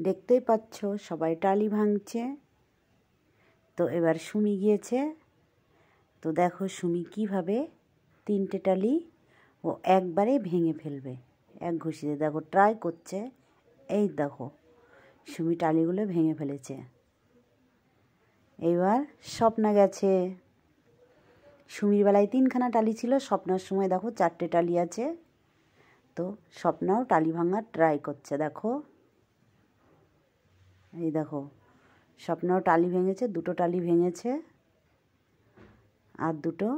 দেখতেই পাচ্ছ সবাই টালি ভাঙছে। তো এবার সুমি গিয়েছে। তো দেখো সুমি কিভাবে 3টে টালি ও একবারে ভেঙে ফেলবে, এক ঘুষিতে। দেখো ট্রাই করছে। এই দেখো সুমি টালিগুলো ভেঙে ফেলেছে। এইবার স্বপ্না গেছে। সুমির বেলায় 3খানা টালি ছিল, স্বপ্নার সময় দেখো 4টে টালি আছে। তো স্বপ্নাও টালি ভাঙার ট্রাই করছে। দেখো এই দেখো স্বপ্নাও টালি ভেঙেছে, 2টো টালি ভেঙেছে, আর 2টো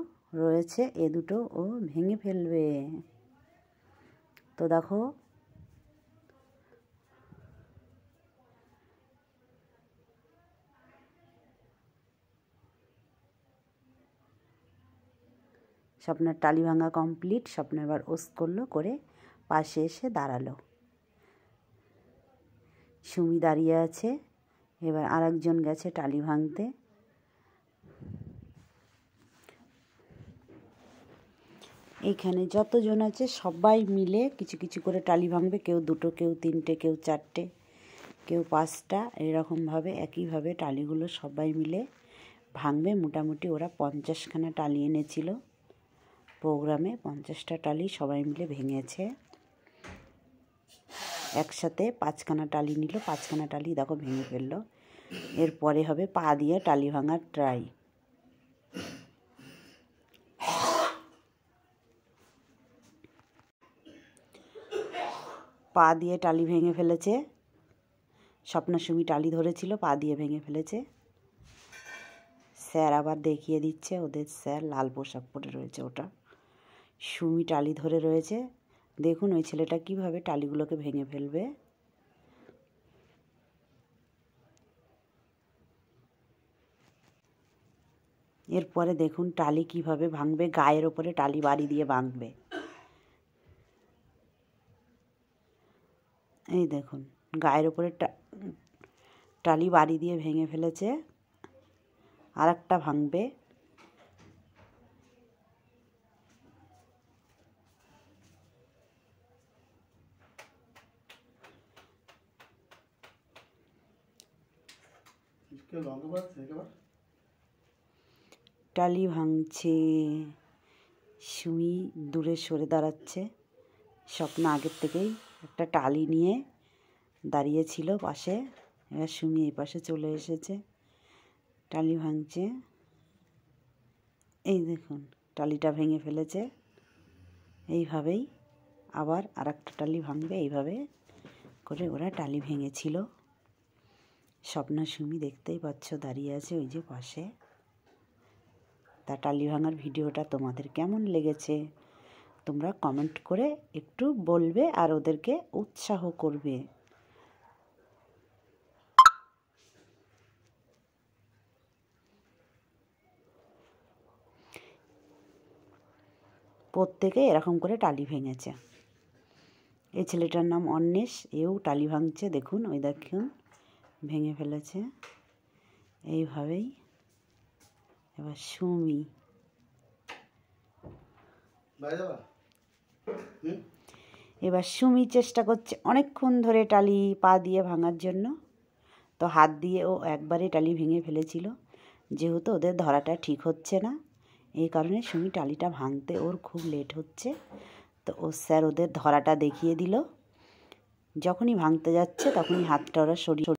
রয়েছে। এ 2টো ও ভেঙে ফেলবে। তো দেখো স্বপ্নার টালি ভাঙা কমপ্লিট। স্বপ্ন এবার ওস করলো, করে পাশে এসে দাঁড়ালো। সুমি দাঁড়িয়ে আছে। এবার আরেকজন গেছে টালি ভাঙতে। এইখানে যতজন আছে সবাই মিলে কিছু কিছু করে টালি ভাঙবে। কেউ 2টো, কেউ 3টে, কেউ 4টে, কেউ 5টা। এরকমভাবে একইভাবে টালিগুলো সবাই মিলে ভাঙবে। মোটামুটি ওরা 50খানা টালি এনেছিল প্রোগ্রামে। 50টা টালি সবাই মিলে ভেঙেছে। একসাথে 5খানা টালি নিল। 5খানা টালি দেখো ভেঙে ফেললো। এরপরে হবে পা দিয়ে টালি ভাঙার ট্রাই। পা দিয়ে টালি ভেঙে ফেলেছে। স্বপ্না সুমি টালি ধরেছিল, পা দিয়ে ভেঙে ফেলেছে। স্যার আবার দেখিয়ে দিচ্ছে। ওদের স্যার লাল পোশাক পরে রয়েছে। ওটা সুমি টালি ধরে রয়েছে। দেখুন ওই ছেলেটা কিভাবে টালিগুলোকে ভেঙে ফেলবে। এরপরে দেখুন টালি কিভাবে ভাঙবে। গায়ের ওপরে টালি বাড়ি দিয়ে ভাঙবে। এই দেখুন গায়ের ওপরে টালি বাড়ি দিয়ে ভেঙে ফেলেছে। আরেকটা ভাঙবে। টালি ভাঙছে। সুমি দূরে সরে দাঁড়াচ্ছে। স্বপ্ন আগের থেকেই একটা টালি নিয়ে দাঁড়িয়েছিল পাশে। এবার সুমি এই পাশে চলে এসেছে, টালি ভাঙছে। এই দেখুন টালিটা ভেঙে ফেলেছে। এইভাবেই আবার আরেকটা টালি ভাঙবে। এইভাবে করে ওরা টালি ভেঙেছিল। স্বপ্না সুমি দেখতেই পাচ্ছ দাঁড়িয়ে আছে ওই যে পাশে। তা টালি ভাঙার ভিডিওটা তোমাদের কেমন লেগেছে তোমরা কমেন্ট করে একটু বলবে আর ওদেরকে উৎসাহ করবে। প্রত্যেকে এরকম করে টালি ভেঙেছে। এই ছেলেটার নাম অন্বেষ। এও টালি ভাঙছে। দেখুন ওই দেখুন ভেঙে ফেলেছে। এইভাবেই এবার সুমি। এবার সুমি চেষ্টা করছে অনেকক্ষণ ধরে টালি পা দিয়ে ভাঙার জন্য। তো হাত দিয়ে ও একবারে টালি ভেঙে ফেলেছিল। যেহেতু ওদের ধরাটা ঠিক হচ্ছে না, এই কারণে সুমি টালিটা ভাঙতে ওর খুব লেট হচ্ছে। তো ও স্যার ওদের ধরাটা দেখিয়ে দিল। যখনই ভাঙতে যাচ্ছে তখনই হাতটা ওরা সরিয়ে